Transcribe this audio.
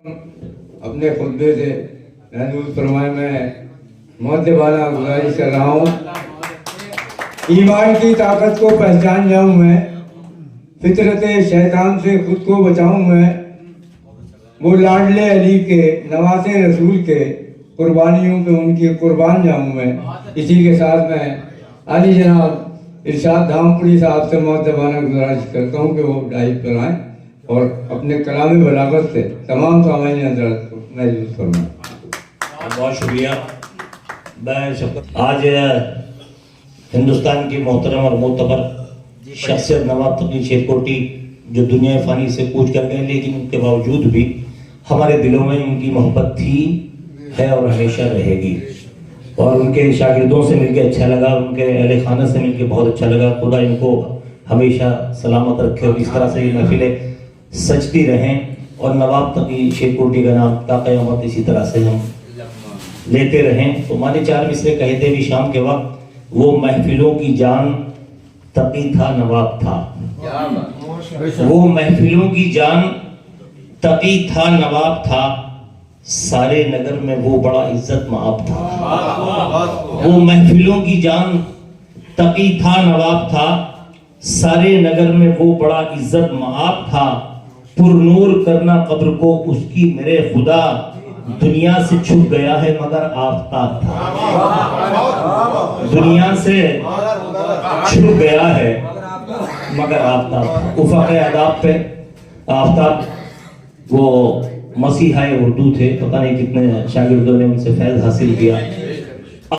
اپنے خطبے سے محدود فرمائے میں مؤدبانہ گزارش کر رہا ہوں، ایمان کی طاقت کو پہچان جاؤں میں، فطرت شیطان سے خود کو بچاؤں میں، وہ لاڈلے علی کے نواسے رسول کے قربانیوں پہ ان کی قربان جاؤں میں۔ اسی کے ساتھ میں عالی جناب ارشاد دھامپوری صاحب سے مؤدبانہ گزارش کرتا ہوں کہ وہ ڈائٹ پر آئیں اور اپنے کلام بلاغت سے تمام سامعین حضرات کو محظوظ فرمائیں۔ بہت شکریہ۔ آج ہندوستان کی محترم اور معتبر شخصیت نواب تقی شیرکوٹی جو دنیا فانی سے کوچ کر گئے، لیکن ان کے باوجود بھی ہمارے دلوں میں ان کی محبت تھی، ہے اور ہمیشہ رہے گی۔ اور ان کے شاگردوں سے مل کے اچھا لگا، ان کے اہل خانہ سے مل کے بہت اچھا لگا۔ خدا ان کو ہمیشہ سلامت رکھے اور اس طرح سے یہ محفلیں سجتی رہیں اور نواب تقی شیرکوٹی کا نام تا قیامت اسی طرح سے ہم لیتے رہیں۔ تو مانے چار مصرے کہے تھے بھی شام کے وقت، وہ محفلوں کی جان تقی تھا نواب تھا، وہ محفلوں کی جان تقی تھا نواب تھا، سارے نگر میں وہ بڑا عزت مآب تھا۔ وہ محفلوں کی جان تقی تھا نواب تھا، سارے نگر میں وہ بڑا عزت مآب تھا، پر نور کرنا قبر کو اس کی میرے خدا، دنیا سے چھپ گیا ہے مگر آفتاب تھا، دنیا سے چھپ گیا ہے مگر آفتاب تھا۔ افق آداب پہ آفتاب وہ مسیحائے اردو تھے، پتہ نہیں کتنے شاگردوں نے ان سے فیض حاصل کیا۔